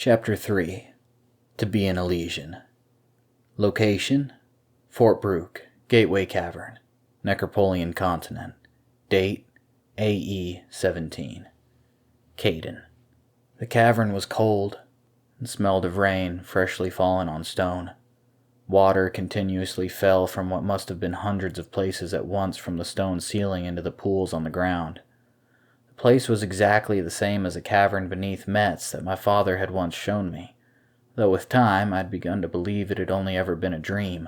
Chapter 3. To be an Elysian. Location: Fort Brooke, Gateway Cavern, Necropolian Continent. Date: AE 17. Caden. The cavern was cold and smelled of rain freshly fallen on stone. Water continuously fell from what must have been hundreds of places at once from the stone ceiling into the pools on the ground. The place was exactly the same as a cavern beneath Metz that my father had once shown me, though with time I'd begun to believe it had only ever been a dream.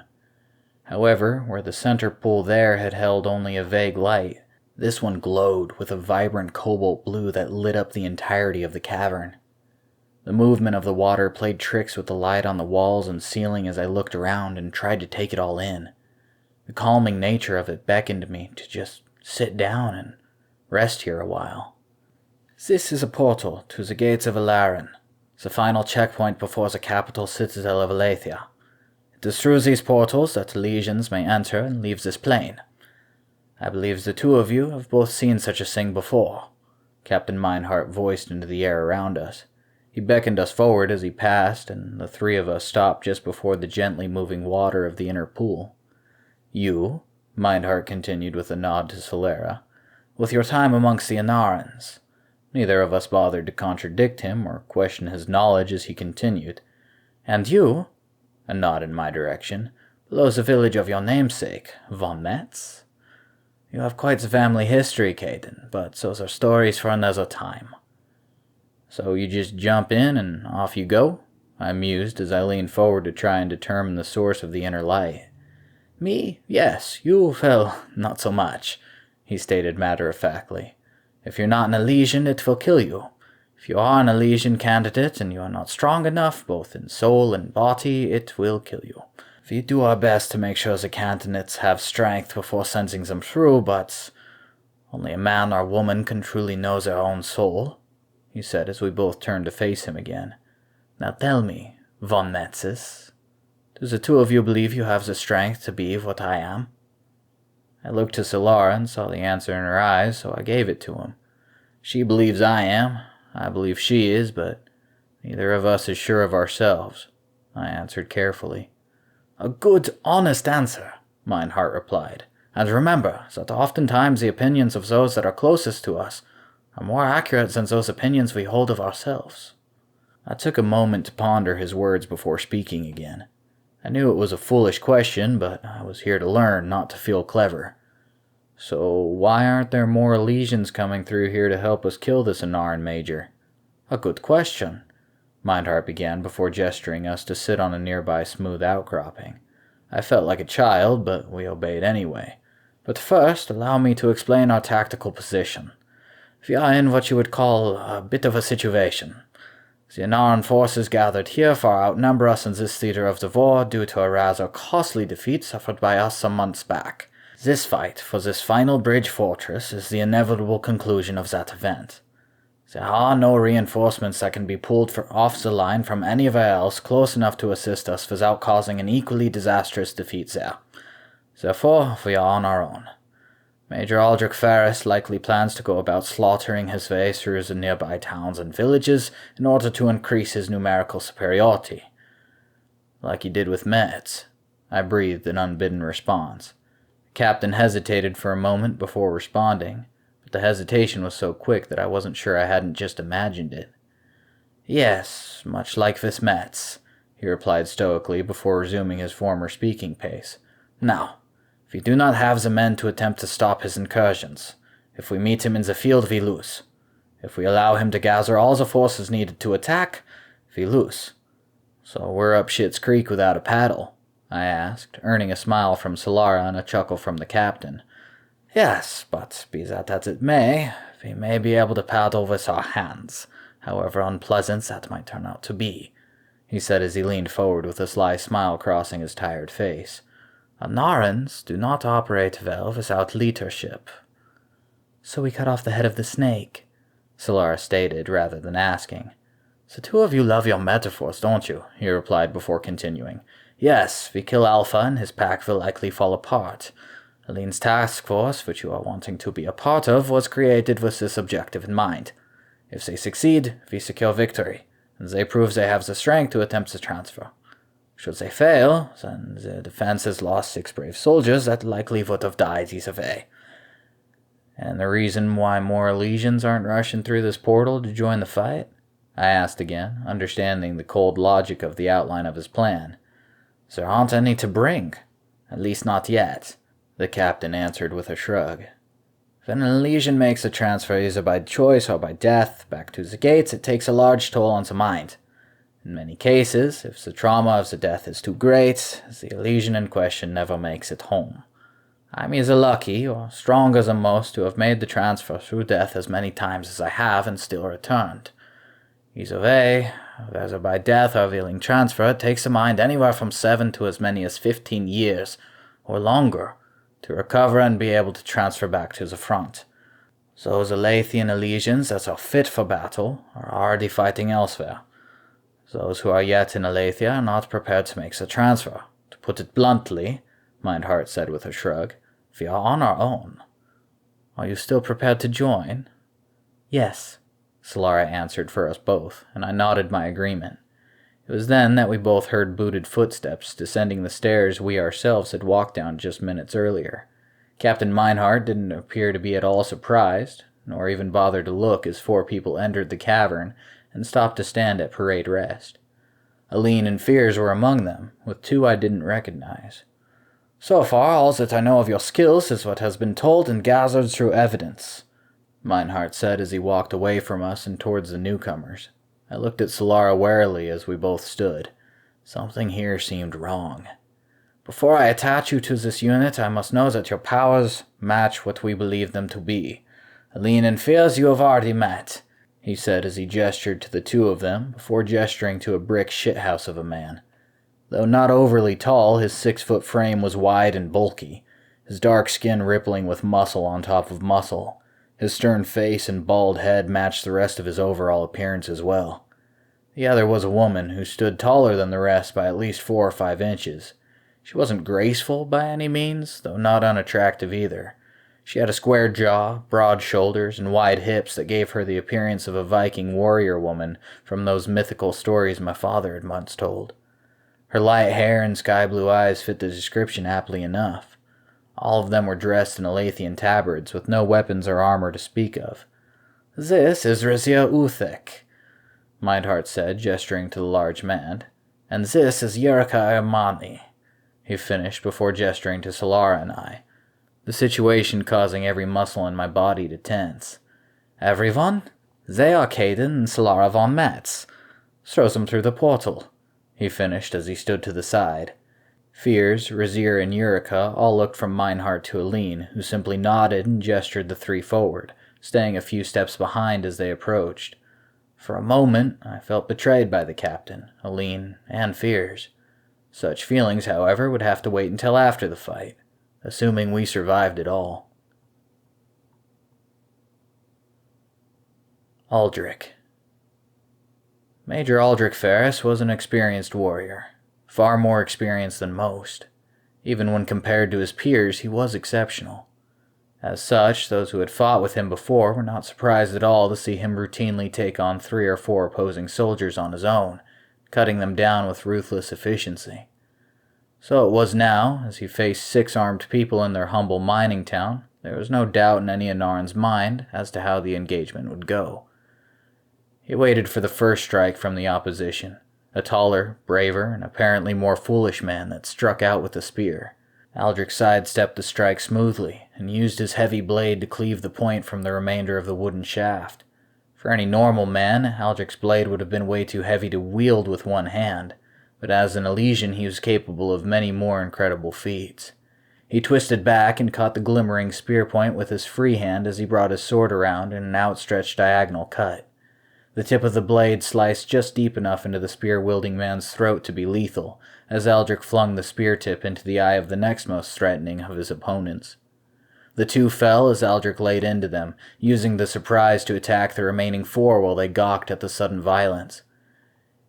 However, where the center pool there had held only a vague light, this one glowed with a vibrant cobalt blue that lit up the entirety of the cavern. The movement of the water played tricks with the light on the walls and ceiling as I looked around and tried to take it all in. The calming nature of it beckoned me to just sit down and rest here a while. This is a portal to the gates of Alaran, the final checkpoint before the capital citadel of Aletheia. It is through these portals that Elysians may enter and leave this plane. I believe the two of you have both seen such a thing before, Captain Meinhardt voiced into the air around us. He beckoned us forward as he passed, and the three of us stopped just before the gently moving water of the inner pool. You, Meinhardt continued with a nod to Solera, with your time amongst the Anarans. Neither of us bothered to contradict him or question his knowledge as he continued. And you, a nod in my direction, below the village of your namesake, Von Metz. You have quite the family history, Caden, but those are stories for another time. So you just jump in and off you go? I mused as I leaned forward to try and determine the source of the inner light. Me? Yes. You, well, not so much, he stated matter-of-factly. If you're not an Elysian, it will kill you. If you are an Elysian candidate and you are not strong enough, both in soul and body, it will kill you. We do our best to make sure the candidates have strength before sending them through, but only a man or woman can truly know their own soul, he said as we both turned to face him again. Now tell me, Von Metzes, do the two of you believe you have the strength to be what I am? I looked to Solara and saw the answer in her eyes, so I gave it to him. She believes I am, I believe she is, but neither of us is sure of ourselves, I answered carefully. A good, honest answer, Meinhardt replied, and remember that oftentimes the opinions of those that are closest to us are more accurate than those opinions we hold of ourselves. I took a moment to ponder his words before speaking again. I knew it was a foolish question, but I was here to learn, not to feel clever. So why aren't there more Elysians coming through here to help us kill this Anaran Major? A good question, Meinhardt began before gesturing us to sit on a nearby smooth outcropping. I felt like a child, but we obeyed anyway. But first, allow me to explain our tactical position. We are in what you would call a bit of a situation. The Anaran forces gathered here far outnumber us in this theater of the war due to a rather costly defeat suffered by us some months back. This fight for this final bridge fortress is the inevitable conclusion of that event. There are no reinforcements that can be pulled off the line from anywhere else close enough to assist us without causing an equally disastrous defeat there. Therefore, we are on our own. Major Aldrich Ferris likely plans to go about slaughtering his way through the nearby towns and villages in order to increase his numerical superiority. Like he did with Metz, I breathed an unbidden response. The captain hesitated for a moment before responding, but the hesitation was so quick that I wasn't sure I hadn't just imagined it. Yes, much like this Metz, he replied stoically before resuming his former speaking pace. Now, if we do not have the men to attempt to stop his incursions, if we meet him in the field, we lose. If we allow him to gather all the forces needed to attack, we lose. So we're up Schitt's Creek without a paddle, I asked, earning a smile from Solara and a chuckle from the captain. Yes, but be that as it may, we may be able to paddle with our hands, however unpleasant that might turn out to be, he said as he leaned forward with a sly smile crossing his tired face. Anarans do not operate well without leadership. So we cut off the head of the snake, Solara stated rather than asking. The two of you love your metaphors, don't you? He replied before continuing. Yes, we kill Alpha and his pack will likely fall apart. Aline's task force, which you are wanting to be a part of, was created with this objective in mind. If they succeed, we secure victory. and they prove they have the strength to attempt the transfer. Should they fail, then the defense has lost 6 brave soldiers that likely would have died either way. And the reason why more Elysians aren't rushing through this portal to join the fight? I asked again, understanding the cold logic of the outline of his plan. There aren't any to bring. At least not yet, the captain answered with a shrug. When an Elysian makes a transfer either by choice or by death back to the gates, it takes a large toll on the mind. In many cases, if the trauma of the death is too great, the Elysian in question never makes it home. I'm either lucky or stronger than most to have made the transfer through death as many times as I have and still returned. Either way, whether by death or willing transfer, it takes the mind anywhere from 7 to as many as 15 years, or longer, to recover and be able to transfer back to the front. So the Lathian Elysians that are fit for battle are already fighting elsewhere. Those who are yet in Aletheia are not prepared to make the transfer. To put it bluntly, Meinhardt said with a shrug, we are on our own. Are you still prepared to join? Yes, Solara answered for us both, and I nodded my agreement. It was then that we both heard booted footsteps descending the stairs we ourselves had walked down just minutes earlier. Captain Meinhardt didn't appear to be at all surprised, nor even bother to look as 4 people entered the cavern and stopped to stand at parade rest. Aline and Fears were among them, with 2 I didn't recognize. So far, all that I know of your skills is what has been told and gathered through evidence, Meinhardt said as he walked away from us and towards the newcomers. I looked at Solara warily as we both stood. Something here seemed wrong. Before I attach you to this unit, I must know that your powers match what we believe them to be. Aline and Fears you have already met, he said as he gestured to the 2 of them, before gesturing to a brick shithouse of a man. Though not overly tall, his 6-foot frame was wide and bulky, his dark skin rippling with muscle on top of muscle. His stern face and bald head matched the rest of his overall appearance as well. The other was a woman who stood taller than the rest by at least 4 or 5 inches. She wasn't graceful by any means, though not unattractive either. She had a square jaw, broad shoulders, and wide hips that gave her the appearance of a Viking warrior woman from those mythical stories my father had once told. Her light hair and sky-blue eyes fit the description aptly enough. All of them were dressed in Alathian tabards, with no weapons or armor to speak of. "This is Rizia Uthek," Meinhardt said, gesturing to the large man. "And this is Yerika Ermani," he finished before gesturing to Solara and I, the situation causing every muscle in my body to tense. "Everyone? They are Caden and Solara von Metz. Throw them through the portal," he finished as he stood to the side. Fears, Razir, and Eureka all looked from Meinhardt to Aline, who simply nodded and gestured the 3 forward, staying a few steps behind as they approached. For a moment, I felt betrayed by the captain, Aline, and Fears. Such feelings, however, would have to wait until after the fight, assuming we survived it all. Aldrich. Major Aldrich Ferris was an experienced warrior, far more experienced than most. Even when compared to his peers, he was exceptional. As such, those who had fought with him before were not surprised at all to see him routinely take on 3 or 4 opposing soldiers on his own, cutting them down with ruthless efficiency. So it was now, as he faced 6 armed people in their humble mining town, there was no doubt in any Anaran's mind as to how the engagement would go. He waited for the first strike from the opposition, a taller, braver, and apparently more foolish man that struck out with a spear. Aldrich sidestepped the strike smoothly, and used his heavy blade to cleave the point from the remainder of the wooden shaft. For any normal man, Aldrich's blade would have been way too heavy to wield with one hand, but as an Elysian he was capable of many more incredible feats. He twisted back and caught the glimmering spear point with his free hand as he brought his sword around in an outstretched diagonal cut. The tip of the blade sliced just deep enough into the spear-wielding man's throat to be lethal, as Aldrich flung the spear tip into the eye of the next most threatening of his opponents. The 2 fell as Aldrich laid into them, using the surprise to attack the remaining 4 while they gawked at the sudden violence.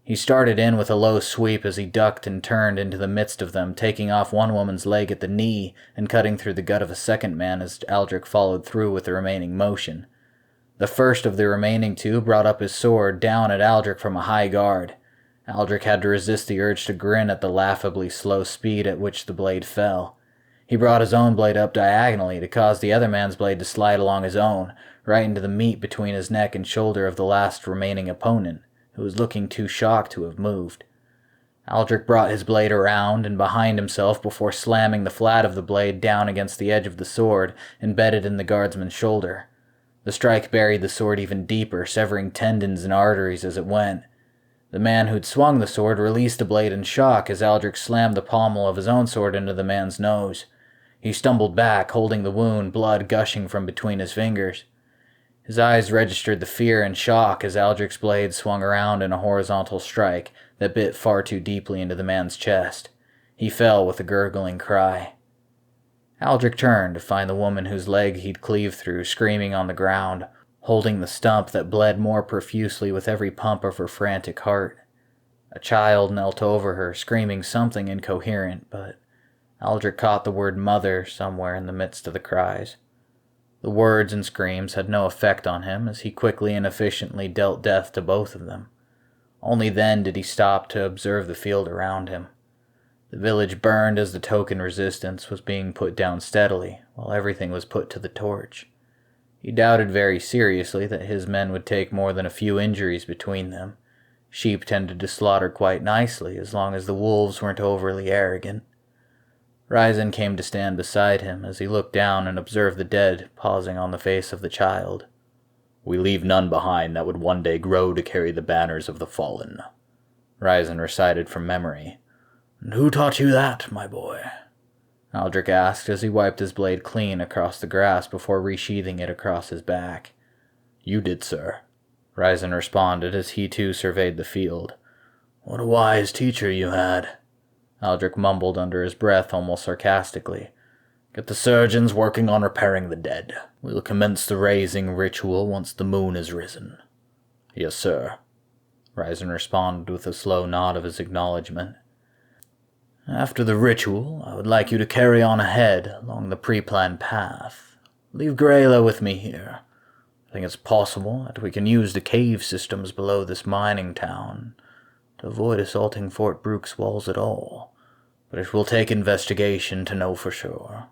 He started in with a low sweep as he ducked and turned into the midst of them, taking off one woman's leg at the knee and cutting through the gut of a second man as Aldrich followed through with the remaining motion. The first of the remaining two brought up his sword down at Aldrich from a high guard. Aldrich had to resist the urge to grin at the laughably slow speed at which the blade fell. He brought his own blade up diagonally to cause the other man's blade to slide along his own, right into the meat between his neck and shoulder of the last remaining opponent, who was looking too shocked to have moved. Aldrich brought his blade around and behind himself before slamming the flat of the blade down against the edge of the sword, embedded in the guardsman's shoulder. The strike buried the sword even deeper, severing tendons and arteries as it went. The man who'd swung the sword released the blade in shock as Aldrich slammed the pommel of his own sword into the man's nose. He stumbled back, holding the wound, blood gushing from between his fingers. His eyes registered the fear and shock as Aldrich's blade swung around in a horizontal strike that bit far too deeply into the man's chest. He fell with a gurgling cry. Aldrich turned to find the woman whose leg he'd cleaved through screaming on the ground, holding the stump that bled more profusely with every pump of her frantic heart. A child knelt over her, screaming something incoherent, but Aldrich caught the word mother somewhere in the midst of the cries. The words and screams had no effect on him as he quickly and efficiently dealt death to both of them. Only then did he stop to observe the field around him. The village burned as the token resistance was being put down steadily, while everything was put to the torch. He doubted very seriously that his men would take more than a few injuries between them. Sheep tended to slaughter quite nicely as long as the wolves weren't overly arrogant. Ryzen came to stand beside him as he looked down and observed the dead pausing on the face of the child. "We leave none behind that would one day grow to carry the banners of the fallen," Ryzen recited from memory. "And who taught you that, my boy?" Aldrich asked as he wiped his blade clean across the grass before resheathing it across his back. "You did, sir," Ryzen responded as he too surveyed the field. "What a wise teacher you had," Aldrich mumbled under his breath almost sarcastically. "Get the surgeons working on repairing the dead. We'll commence the raising ritual once the moon is risen." "Yes, sir," Ryzen responded with a slow nod of his acknowledgement. "After the ritual, I would like you to carry on ahead along the pre-planned path. Leave Grayla with me here. I think it's possible that we can use the cave systems below this mining town to avoid assaulting Fort Brooke's walls at all, but it will take investigation to know for sure."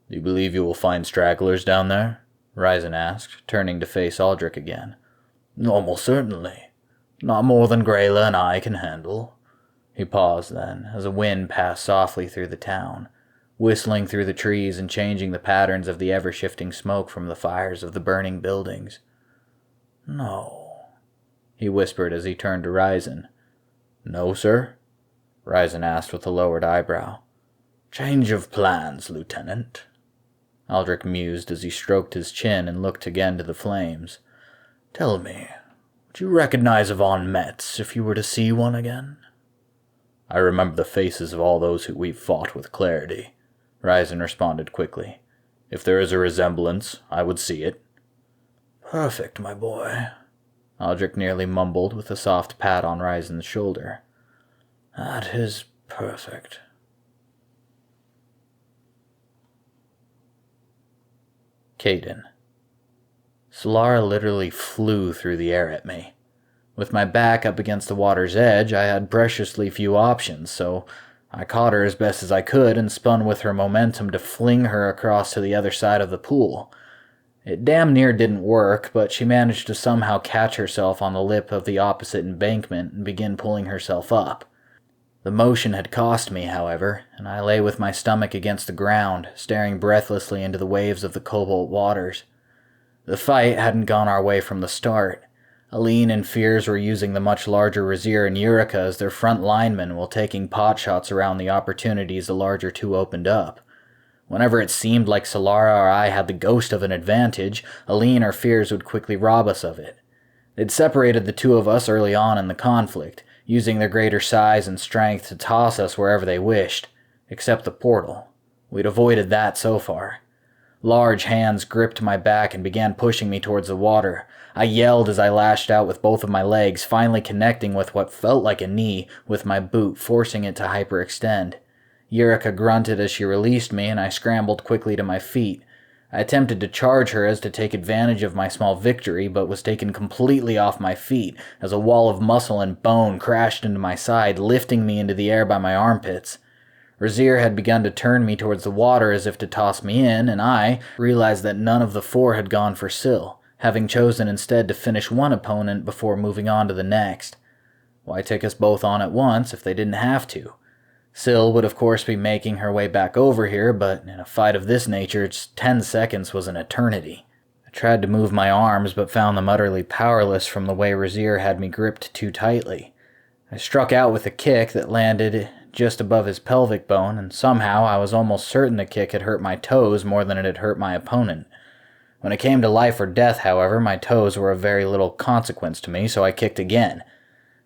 "Do you believe you will find stragglers down there?" Ryzen asked, turning to face Aldrich again. "Almost certainly. Not more than Grayla and I can handle." He paused then, as a wind passed softly through the town, whistling through the trees and changing the patterns of the ever-shifting smoke from the fires of the burning buildings. "No," he whispered as he turned to Ryzen. "No, sir?" Ryzen asked with a lowered eyebrow. "Change of plans, Lieutenant," Aldrich mused as he stroked his chin and looked again to the flames. "Tell me, would you recognize Von Metz if you were to see one again?" "I remember the faces of all those who we've fought with clarity," Ryzen responded quickly. "If there is a resemblance, I would see it." "Perfect, my boy," Aldrich nearly mumbled with a soft pat on Ryzen's shoulder. "That is perfect." Caden. Solara literally flew through the air at me. With my back up against the water's edge, I had preciously few options, so I caught her as best as I could and spun with her momentum to fling her across to the other side of the pool. It damn near didn't work, but she managed to somehow catch herself on the lip of the opposite embankment and begin pulling herself up. The motion had cost me, however, and I lay with my stomach against the ground, staring breathlessly into the waves of the cobalt waters. The fight hadn't gone our way from the start. Aline and Fears were using the much larger Razir and Eureka as their front linemen while taking potshots around the opportunities the larger two opened up. Whenever it seemed like Solara or I had the ghost of an advantage, Aline or Fears would quickly rob us of it. They'd separated the two of us early on in the conflict, using their greater size and strength to toss us wherever they wished, except the portal. We'd avoided that so far. Large hands gripped my back and began pushing me towards the water. I yelled as I lashed out with both of my legs, finally connecting with what felt like a knee with my boot, forcing it to hyperextend. Eureka grunted as she released me, and I scrambled quickly to my feet. I attempted to charge her as to take advantage of my small victory, but was taken completely off my feet as a wall of muscle and bone crashed into my side, lifting me into the air by my armpits. Razier had begun to turn me towards the water as if to toss me in, and I realized that none of the four had gone for Syl, having chosen instead to finish one opponent before moving on to the next. Why take us both on at once if they didn't have to? Syl would of course be making her way back over here, but in a fight of this nature, just 10 seconds was an eternity. I tried to move my arms, but found them utterly powerless from the way Razier had me gripped too tightly. I struck out with a kick that landed just above his pelvic bone, and somehow I was almost certain the kick had hurt my toes more than it had hurt my opponent. When it came to life or death, however, my toes were of very little consequence to me, so I kicked again.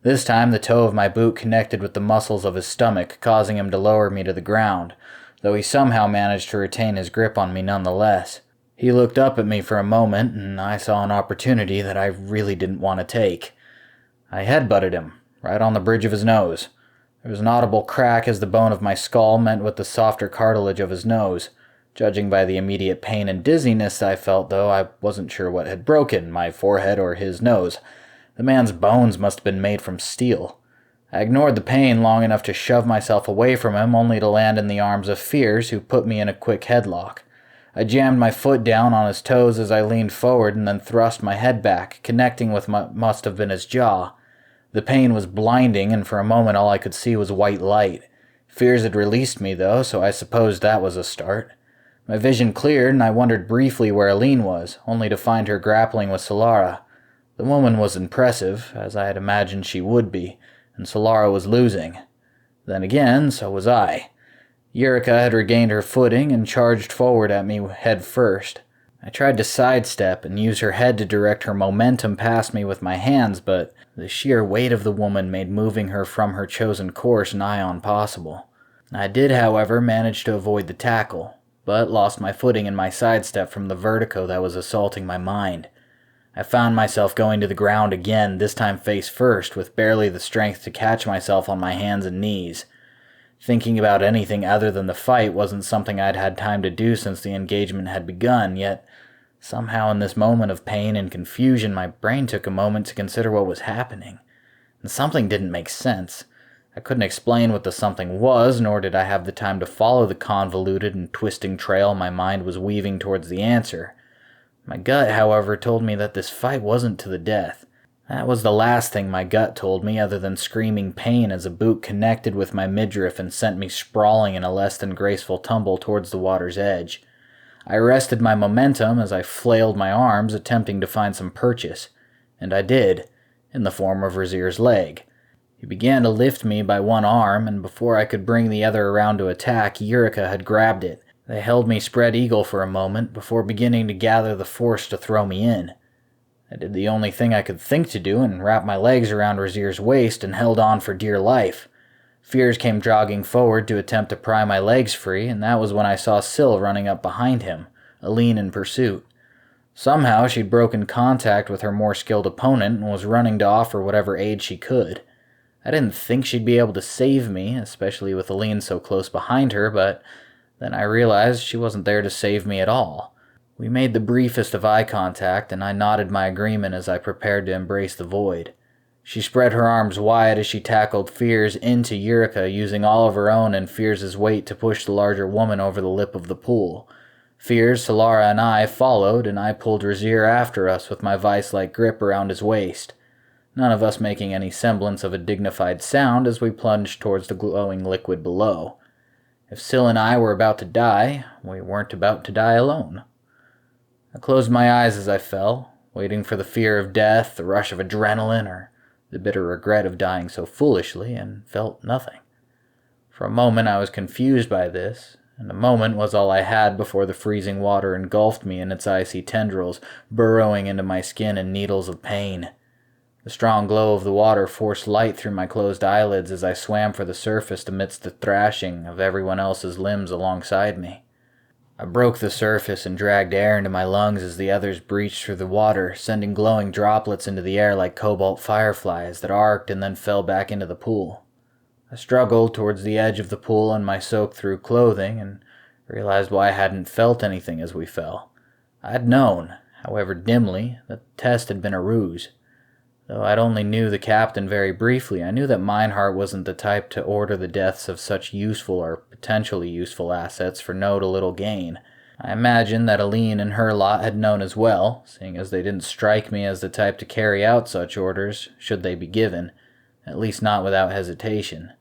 This time the toe of my boot connected with the muscles of his stomach, causing him to lower me to the ground, though he somehow managed to retain his grip on me nonetheless. He looked up at me for a moment, and I saw an opportunity that I really didn't want to take. I headbutted him, right on the bridge of his nose. There was an audible crack as the bone of my skull met with the softer cartilage of his nose. Judging by the immediate pain and dizziness I felt, though, I wasn't sure what had broken, my forehead or his nose. The man's bones must have been made from steel. I ignored the pain long enough to shove myself away from him, only to land in the arms of Fears, who put me in a quick headlock. I jammed my foot down on his toes as I leaned forward and then thrust my head back, connecting with what must have been his jaw. The pain was blinding, and for a moment all I could see was white light. Fears had released me, though, so I supposed that was a start. My vision cleared, and I wondered briefly where Aline was, only to find her grappling with Solara. The woman was impressive, as I had imagined she would be, and Solara was losing. Then again, so was I. Yurika had regained her footing and charged forward at me head first. I tried to sidestep and use her head to direct her momentum past me with my hands, but the sheer weight of the woman made moving her from her chosen course nigh on possible. I did, however, manage to avoid the tackle, but lost my footing in my sidestep from the vertigo that was assaulting my mind. I found myself going to the ground again, this time face first, with barely the strength to catch myself on my hands and knees. Thinking about anything other than the fight wasn't something I'd had time to do since the engagement had begun, yet somehow in this moment of pain and confusion my brain took a moment to consider what was happening. And something didn't make sense. I couldn't explain what the something was, nor did I have the time to follow the convoluted and twisting trail my mind was weaving towards the answer. My gut, however, told me that this fight wasn't to the death. That was the last thing my gut told me, other than screaming pain as a boot connected with my midriff and sent me sprawling in a less than graceful tumble towards the water's edge. I arrested my momentum as I flailed my arms, attempting to find some purchase. And I did, in the form of Razier's leg. He began to lift me by one arm, and before I could bring the other around to attack, Yurika had grabbed it. They held me spread eagle for a moment, before beginning to gather the force to throw me in. I did the only thing I could think to do, and wrapped my legs around Razier's waist and held on for dear life. Fears came jogging forward to attempt to pry my legs free, and that was when I saw Syl running up behind him, Aline in pursuit. Somehow she'd broken contact with her more skilled opponent and was running to offer whatever aid she could. I didn't think she'd be able to save me, especially with Aline so close behind her, but then I realized she wasn't there to save me at all. We made the briefest of eye contact, and I nodded my agreement as I prepared to embrace the void. She spread her arms wide as she tackled Fears into Yurika, using all of her own and Fears' weight to push the larger woman over the lip of the pool. Fears, Solara, and I followed, and I pulled Razier after us with my vice-like grip around his waist, none of us making any semblance of a dignified sound as we plunged towards the glowing liquid below. If Syl and I were about to die, we weren't about to die alone. I closed my eyes as I fell, waiting for the fear of death, the rush of adrenaline, or the bitter regret of dying so foolishly, and felt nothing. For a moment I was confused by this, and a moment was all I had before the freezing water engulfed me in its icy tendrils, burrowing into my skin in needles of pain. The strong glow of the water forced light through my closed eyelids as I swam for the surface amidst the thrashing of everyone else's limbs alongside me. I broke the surface and dragged air into my lungs as the others breached through the water, sending glowing droplets into the air like cobalt fireflies that arced and then fell back into the pool. I struggled towards the edge of the pool in my soaked-through clothing and realized why I hadn't felt anything as we fell. I'd known, however dimly, that the test had been a ruse. Though I'd only knew the captain very briefly, I knew that Meinhardt wasn't the type to order the deaths of such useful or potentially useful assets for no to little gain. I imagined that Aline and her lot had known as well, seeing as they didn't strike me as the type to carry out such orders, should they be given, at least not without hesitation.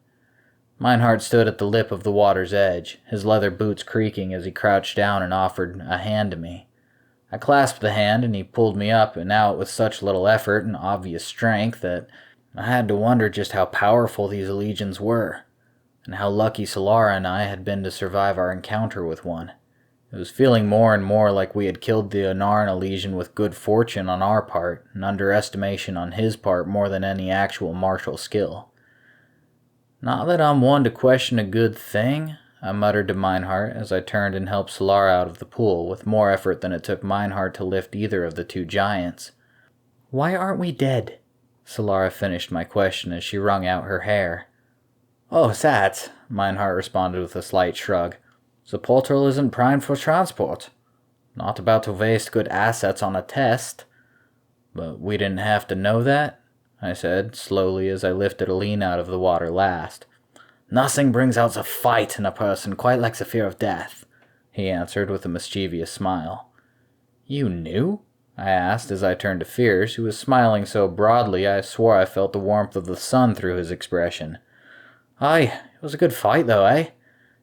Meinhardt stood at the lip of the water's edge, his leather boots creaking as he crouched down and offered a hand to me. I clasped the hand, and he pulled me up and out with such little effort and obvious strength that I had to wonder just how powerful these legions were, and how lucky Solara and I had been to survive our encounter with one. It was feeling more and more like we had killed the Onarna legion with good fortune on our part, and underestimation on his part more than any actual martial skill. Not that I'm one to question a good thing, I muttered to Meinhardt as I turned and helped Solara out of the pool with more effort than it took Meinhardt to lift either of the two giants. Why aren't we dead? Solara finished my question as she wrung out her hair. Oh, that, Meinhardt responded with a slight shrug. The portal isn't primed for transport. Not about to waste good assets on a test. But we didn't have to know that, I said, slowly as I lifted Aline out of the water last. Nothing brings out the fight in a person quite like the fear of death, he answered with a mischievous smile. You knew? I asked as I turned to Fierce, who was smiling so broadly I swore I felt the warmth of the sun through his expression. Aye, it was a good fight though, eh?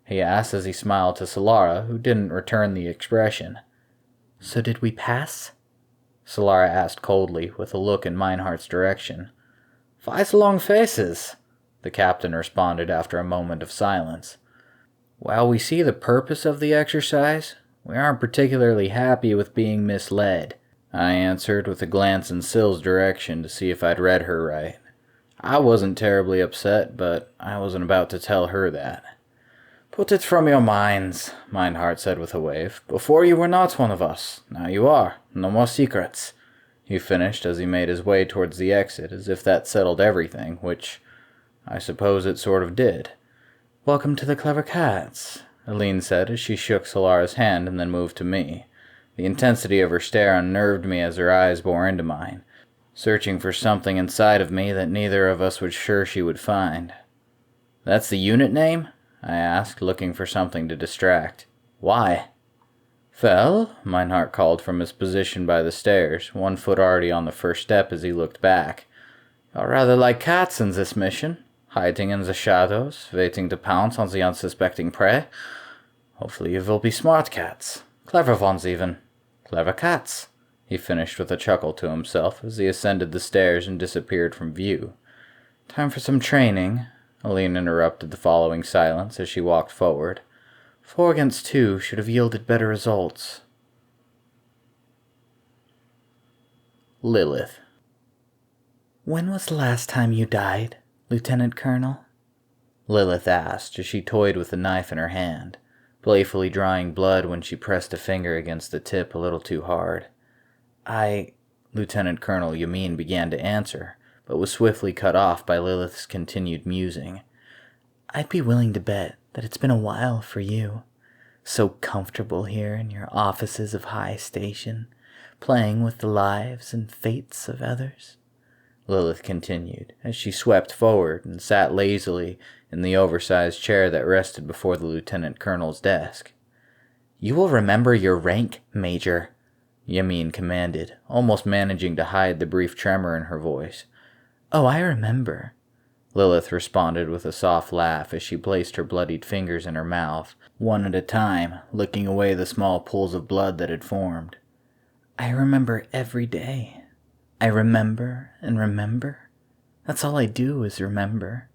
He asked as he smiled to Solara, who didn't return the expression. So did we pass? Solara asked coldly, with a look in Meinhardt's direction. Fight long faces, the captain responded after a moment of silence. While we see the purpose of the exercise, we aren't particularly happy with being misled, I answered with a glance in Syl's direction to see if I'd read her right. I wasn't terribly upset, but I wasn't about to tell her that. Put it from your minds, Meinhardt said with a wave. Before you were not one of us. Now you are. No more secrets, he finished as he made his way towards the exit, as if that settled everything, which I suppose it sort of did. Welcome to the Clever Cats, Aline said as she shook Solara's hand and then moved to me. The intensity of her stare unnerved me as her eyes bore into mine, searching for something inside of me that neither of us was sure she would find. That's the unit name? I asked, looking for something to distract. Why? Well, Meinhardt called from his position by the stairs, one foot already on the first step as he looked back. You're rather like cats in this mission, hiding in the shadows, waiting to pounce on the unsuspecting prey. Hopefully you will be smart cats. Clever ones even. Clever cats, he finished with a chuckle to himself as he ascended the stairs and disappeared from view. Time for some training, Aline interrupted the following silence as she walked forward. 4 against 2 should have yielded better results. Lilith. When was the last time you died, Lieutenant Colonel? Lilith asked as she toyed with the knife in her hand, playfully drawing blood when she pressed a finger against the tip a little too hard. Lieutenant Colonel Yamin began to answer, but was swiftly cut off by Lilith's continued musing. I'd be willing to bet that it's been a while for you. So comfortable here in your offices of high station, playing with the lives and fates of others, Lilith continued, as she swept forward and sat lazily in the oversized chair that rested before the lieutenant colonel's desk. You will remember your rank, Major, Yamin commanded, almost managing to hide the brief tremor in her voice. Oh, I remember, Lilith responded with a soft laugh as she placed her bloodied fingers in her mouth, one at a time, licking away the small pools of blood that had formed. I remember every day. I remember and remember. That's all I do is remember.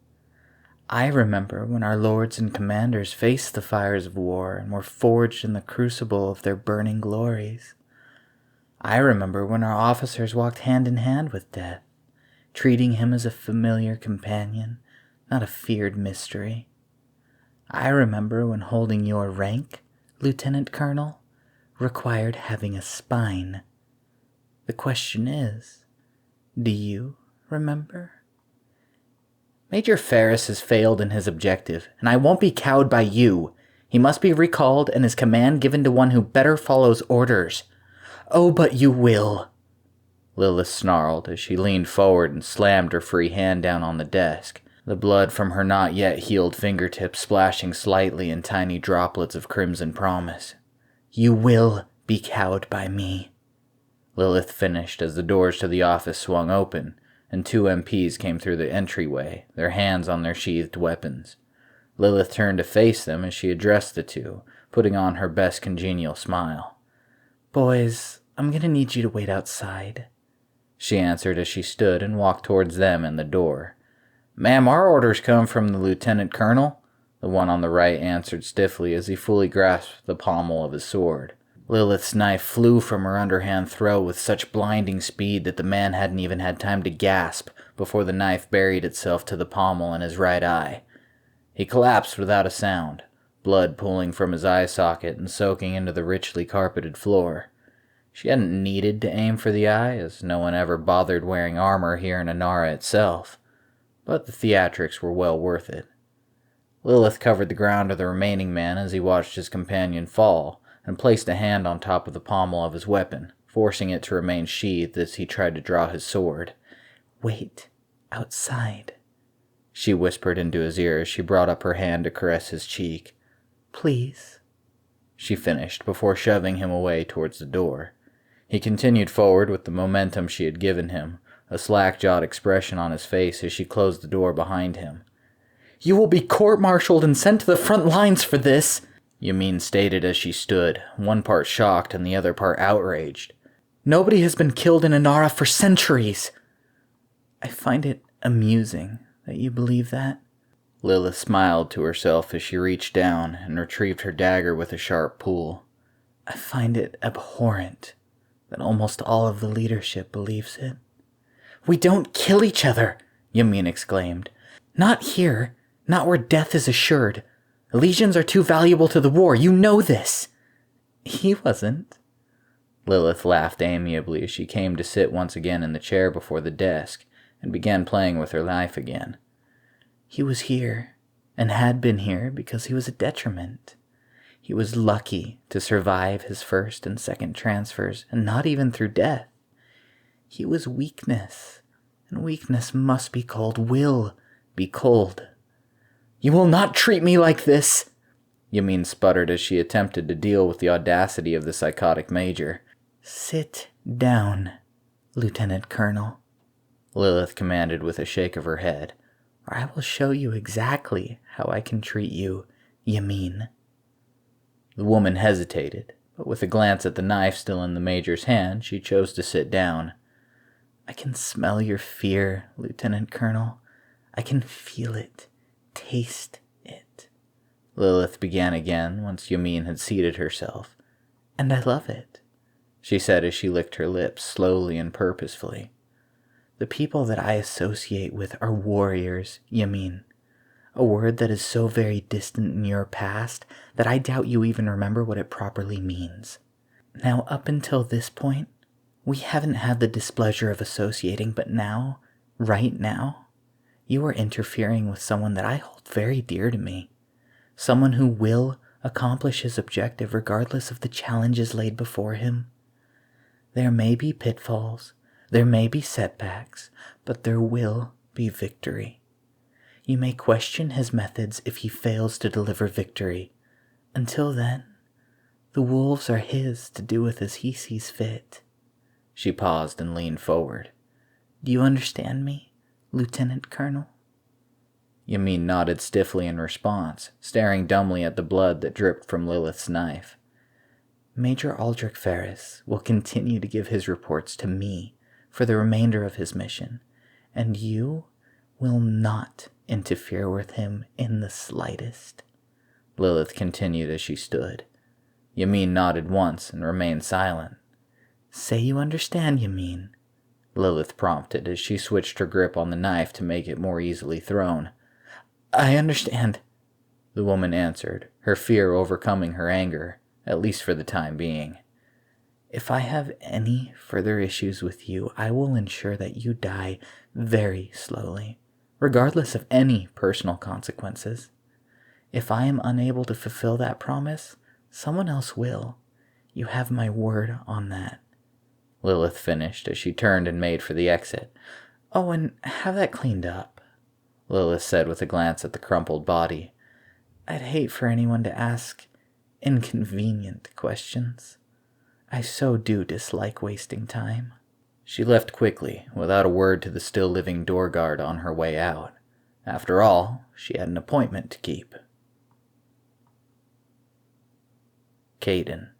I remember when our lords and commanders faced the fires of war and were forged in the crucible of their burning glories. I remember when our officers walked hand in hand with death, treating him as a familiar companion, not a feared mystery. I remember when holding your rank, Lieutenant Colonel, required having a spine. The question is, do you remember? Major Ferris has failed in his objective, and I won't be cowed by you. He must be recalled and his command given to one who better follows orders. Oh, but you will, Lilith snarled as she leaned forward and slammed her free hand down on the desk, the blood from her not yet healed fingertips splashing slightly in tiny droplets of crimson promise. You will be cowed by me. Lilith finished as the doors to the office swung open, and 2 MPs came through the entryway, their hands on their sheathed weapons. Lilith turned to face them as she addressed the 2, putting on her best congenial smile. Boys, I'm gonna need you to wait outside, she answered as she stood and walked towards them and the door. Ma'am, our orders come from the Lieutenant Colonel, the one on the right answered stiffly as he fully grasped the pommel of his sword. Lilith's knife flew from her underhand throat with such blinding speed that the man hadn't even had time to gasp before the knife buried itself to the pommel in his right eye. He collapsed without a sound, blood pooling from his eye socket and soaking into the richly carpeted floor. She hadn't needed to aim for the eye, as no one ever bothered wearing armor here in Inara itself, but the theatrics were well worth it. Lilith covered the ground of the remaining man as he watched his companion fall, and placed a hand on top of the pommel of his weapon, forcing it to remain sheathed as he tried to draw his sword. Wait, outside, she whispered into his ear as she brought up her hand to caress his cheek. Please, she finished before shoving him away towards the door. He continued forward with the momentum she had given him, a slack-jawed expression on his face as she closed the door behind him. You will be court-martialed and sent to the front lines for this, Yamin stated as she stood, one part shocked and the other part outraged. Nobody has been killed in Inara for centuries. I find it amusing that you believe that. Lilith smiled to herself as she reached down and retrieved her dagger with a sharp pull. I find it abhorrent that almost all of the leadership believes it. We don't kill each other, Yamin exclaimed. Not here, not where death is assured. Legions are too valuable to the war, you know this. He wasn't. Lilith laughed amiably as she came to sit once again in the chair before the desk and began playing with her knife again. He was here, and had been here because he was a detriment. He was lucky to survive his first and second transfers, and not even through death. He was weakness, and weakness must be cold, will be cold. You will not treat me like this, Yamin sputtered as she attempted to deal with the audacity of the psychotic major. Sit down, Lieutenant Colonel, Lilith commanded with a shake of her head, or I will show you exactly how I can treat you, Yamin. The woman hesitated, but with a glance at the knife still in the major's hand, she chose to sit down. I can smell your fear, Lieutenant Colonel. I can feel it, taste it. Lilith began again once Yamin had seated herself. And I love it, she said as she licked her lips slowly and purposefully. The people that I associate with are warriors, Yamin. A word that is so very distant in your past that I doubt you even remember what it properly means. Now, up until this point, we haven't had the displeasure of associating, but now, right now, you are interfering with someone that I hold very dear to me. Someone who will accomplish his objective regardless of the challenges laid before him. There may be pitfalls, there may be setbacks, but there will be victory. You may question his methods if he fails to deliver victory. Until then, the wolves are his to do with as he sees fit. She paused and leaned forward. Do you understand me, Lieutenant Colonel? Yamin nodded stiffly in response, staring dumbly at the blood that dripped from Lilith's knife. Major Aldrich Ferris will continue to give his reports to me for the remainder of his mission, and you will not interfere with him in the slightest. Lilith continued as she stood. Yamin nodded once and remained silent. Say you understand, Yamin, Lilith prompted as she switched her grip on the knife to make it more easily thrown. I understand, the woman answered, her fear overcoming her anger, at least for the time being. If I have any further issues with you, I will ensure that you die very slowly, regardless of any personal consequences. If I am unable to fulfill that promise, someone else will. You have my word on that. Lilith finished as she turned and made for the exit. "Oh, and have that cleaned up," Lilith said with a glance at the crumpled body. "I'd hate for anyone to ask inconvenient questions. I so do dislike wasting time." She left quickly, without a word to the still-living door guard on her way out. After all, she had an appointment to keep. Caden.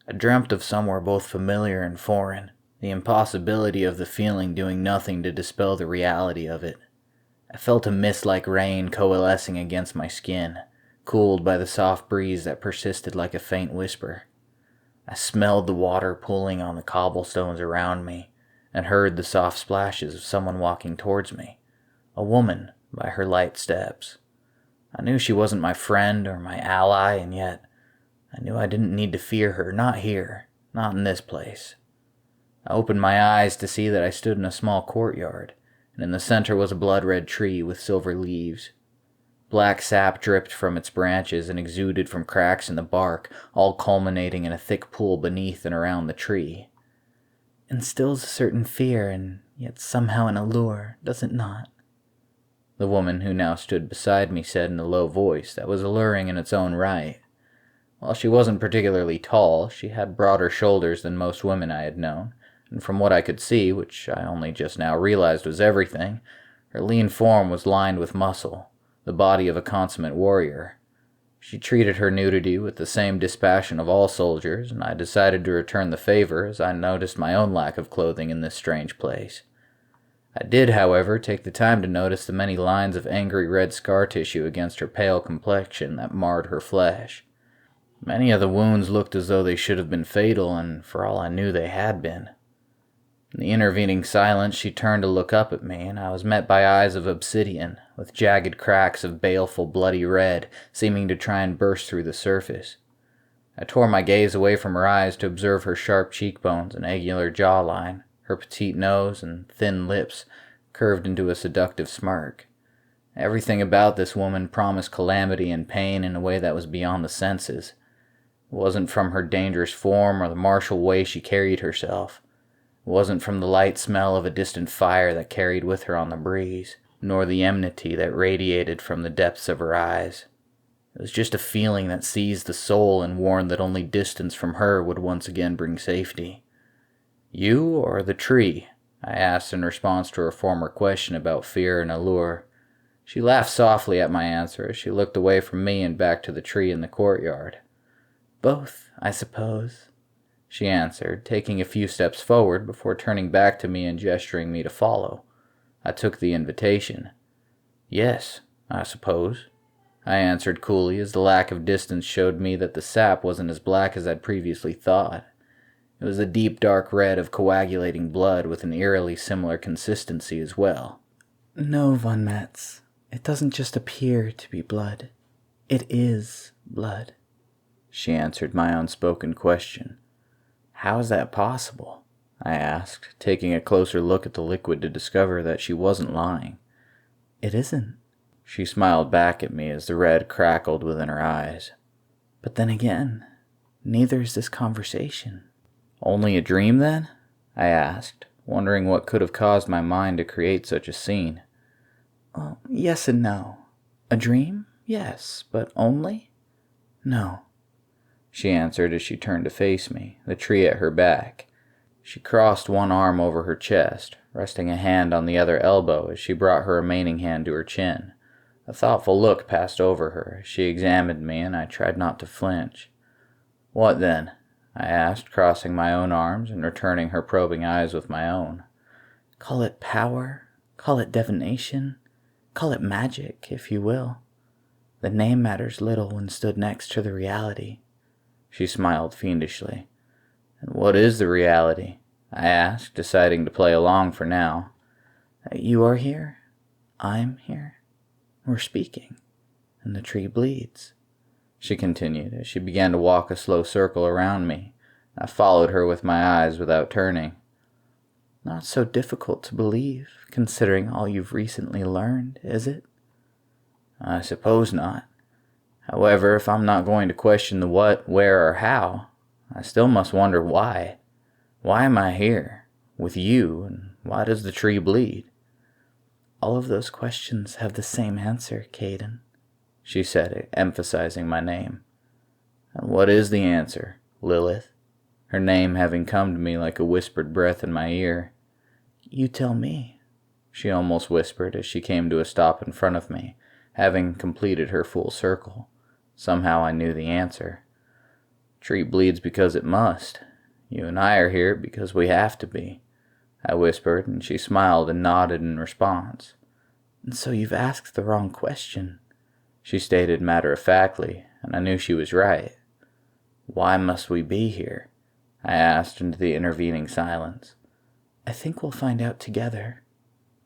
I dreamt of somewhere both familiar and foreign, the impossibility of the feeling doing nothing to dispel the reality of it. I felt a mist-like rain coalescing against my skin, cooled by the soft breeze that persisted like a faint whisper. I smelled the water pooling on the cobblestones around me, and heard the soft splashes of someone walking towards me, a woman by her light steps. I knew she wasn't my friend or my ally, and yet I knew I didn't need to fear her, not here, not in this place. I opened my eyes to see that I stood in a small courtyard, and in the center was a blood-red tree with silver leaves. Black sap dripped from its branches and exuded from cracks in the bark, all culminating in a thick pool beneath and around the tree. "Instills a certain fear, and yet somehow an allure, does it not?" the woman who now stood beside me said in a low voice that was alluring in its own right. While she wasn't particularly tall, she had broader shoulders than most women I had known, and from what I could see, which I only just now realized was everything, her lean form was lined with muscle, the body of a consummate warrior. She treated her nudity with the same dispassion of all soldiers, and I decided to return the favor as I noticed my own lack of clothing in this strange place. I did, however, take the time to notice the many lines of angry red scar tissue against her pale complexion that marred her flesh. Many of the wounds looked as though they should have been fatal, and for all I knew they had been. In the intervening silence, she turned to look up at me, and I was met by eyes of obsidian, with jagged cracks of baleful bloody red, seeming to try and burst through the surface. I tore my gaze away from her eyes to observe her sharp cheekbones and angular jawline, her petite nose and thin lips curved into a seductive smirk. Everything about this woman promised calamity and pain in a way that was beyond the senses. It wasn't from her dangerous form or the martial way she carried herself. It wasn't from the light smell of a distant fire that carried with her on the breeze, nor the enmity that radiated from the depths of her eyes. It was just a feeling that seized the soul and warned that only distance from her would once again bring safety. "You or the tree?" I asked in response to her former question about fear and allure. She laughed softly at my answer as she looked away from me and back to the tree in the courtyard. "Both, I suppose," she answered, taking a few steps forward before turning back to me and gesturing me to follow. I took the invitation. "Yes, I suppose," I answered coolly as the lack of distance showed me that the sap wasn't as black as I'd previously thought. It was a deep dark red of coagulating blood with an eerily similar consistency as well. "No, Von Metz, it doesn't just appear to be blood. It is blood," she answered my unspoken question. "How is that possible?" I asked, taking a closer look at the liquid to discover that she wasn't lying. "It isn't," she smiled back at me as the red crackled within her eyes. "But then again, neither is this conversation." "Only a dream, then?" I asked, wondering what could have caused my mind to create such a scene. "Well, yes and no. A dream? Yes, but only? No," she answered as she turned to face me, the tree at her back. She crossed one arm over her chest, resting a hand on the other elbow as she brought her remaining hand to her chin. A thoughtful look passed over her as she examined me, and I tried not to flinch. "What then?" I asked, crossing my own arms and returning her probing eyes with my own. "Call it power, call it divination, call it magic, if you will. The name matters little when stood next to the reality." She smiled fiendishly. "And what is the reality?" I asked, deciding to play along for now. "You are here, I'm here, we're speaking, and the tree bleeds," she continued as she began to walk a slow circle around me. I followed her with my eyes without turning. "Not so difficult to believe, considering all you've recently learned, is it?" "I suppose not. However, if I'm not going to question the what, where, or how, I still must wonder why. Why am I here, with you, and why does the tree bleed?" "All of those questions have the same answer, Caden," she said, emphasizing my name. "And what is the answer, Lilith?" Her name having come to me like a whispered breath in my ear. "You tell me," she almost whispered as she came to a stop in front of me, having completed her full circle. Somehow I knew the answer. "Tree bleeds because it must. You and I are here because we have to be," I whispered, and she smiled and nodded in response. "And so you've asked the wrong question," she stated matter-of-factly, and I knew she was right. "Why must we be here?" I asked into the intervening silence. "I think we'll find out together,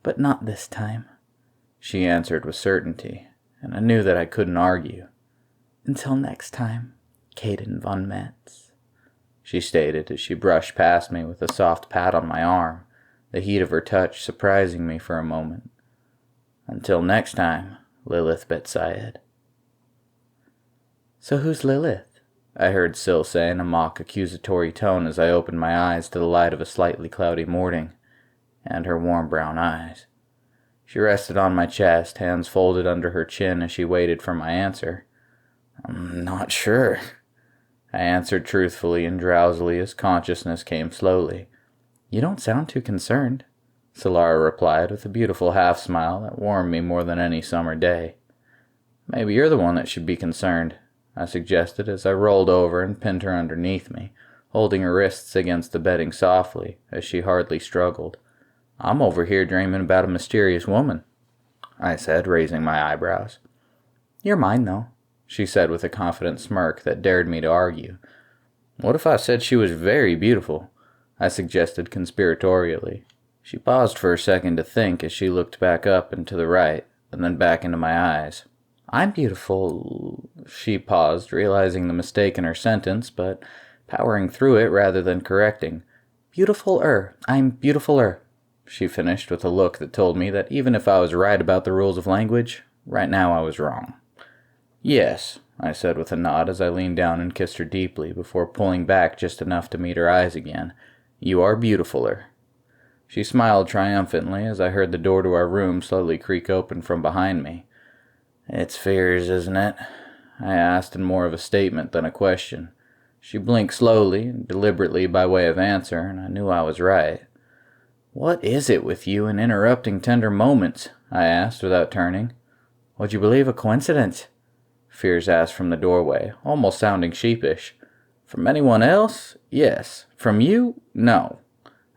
but not this time," she answered with certainty, and I knew that I couldn't argue. "Until next time, Caden von Metz," she stated as she brushed past me with a soft pat on my arm, the heat of her touch surprising me for a moment. "Until next time, Lilith Betsyed." "So who's Lilith?" I heard Syl say in a mock accusatory tone as I opened my eyes to the light of a slightly cloudy morning, and her warm brown eyes. She rested on my chest, hands folded under her chin as she waited for my answer. "I'm not sure," I answered truthfully and drowsily as consciousness came slowly. "You don't sound too concerned," Solara replied with a beautiful half-smile that warmed me more than any summer day. "Maybe you're the one that should be concerned," I suggested as I rolled over and pinned her underneath me, holding her wrists against the bedding softly, as she hardly struggled. "I'm over here dreaming about a mysterious woman," I said, raising my eyebrows. "You're mine, though," she said with a confident smirk that dared me to argue. "What if I said she was very beautiful?" I suggested conspiratorially. She paused for a second to think as she looked back up and to the right, and then back into my eyes. "I'm beautiful," she paused, realizing the mistake in her sentence, but powering through it rather than correcting. "Beautiful-er. I'm beautiful-er," she finished with a look that told me that even if I was right about the rules of language, right now I was wrong. "Yes," I said with a nod as I leaned down and kissed her deeply before pulling back just enough to meet her eyes again. "You are beautifuler." She smiled triumphantly as I heard the door to our room slowly creak open from behind me. "It's Fears, isn't it?" I asked in more of a statement than a question. She blinked slowly and deliberately by way of answer, and I knew I was right. "What is it with you and interrupting tender moments?" I asked without turning. "Would you believe a coincidence?" Fears asked from the doorway, almost sounding sheepish. "From anyone else? Yes. From you? No,"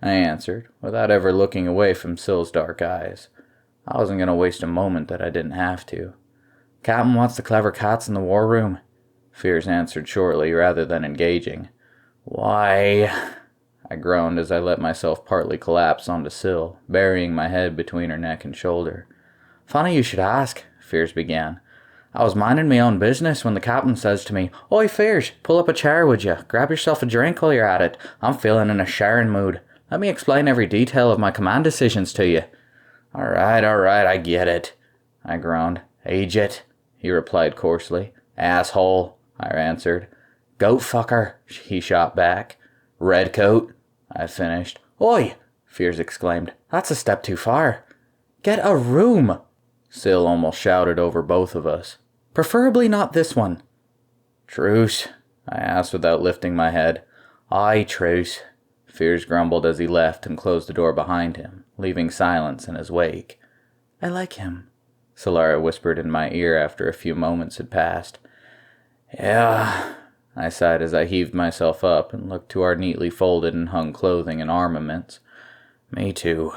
I answered, without ever looking away from Syl's dark eyes. I wasn't going to waste a moment that I didn't have to. "Captain wants the clever cats in the war room," Fears answered shortly rather than engaging. "Why?" I groaned as I let myself partly collapse onto Syl, burying my head between her neck and shoulder. "Funny you should ask," Fears began. "I was minding my own business when the captain says to me, 'Oi, Fears, pull up a chair, would you? Grab yourself a drink while you're at it. I'm feeling in a sharing mood. Let me explain every detail of my command decisions to you.'" All right, I get it," I groaned. "Agent," he replied coarsely. "Asshole," I answered. "Goat fucker," he shot back. "Redcoat," I finished. "Oi!" Fears exclaimed. "That's a step too far." "Get a room," Syl almost shouted over both of us. "Preferably not this one." "Truce?" I asked without lifting my head. "Aye, truce," Fears grumbled as he left and closed the door behind him, leaving silence in his wake. "I like him," Solara whispered in my ear after a few moments had passed. "Yeah," I sighed as I heaved myself up and looked to our neatly folded and hung clothing and armaments. "Me too."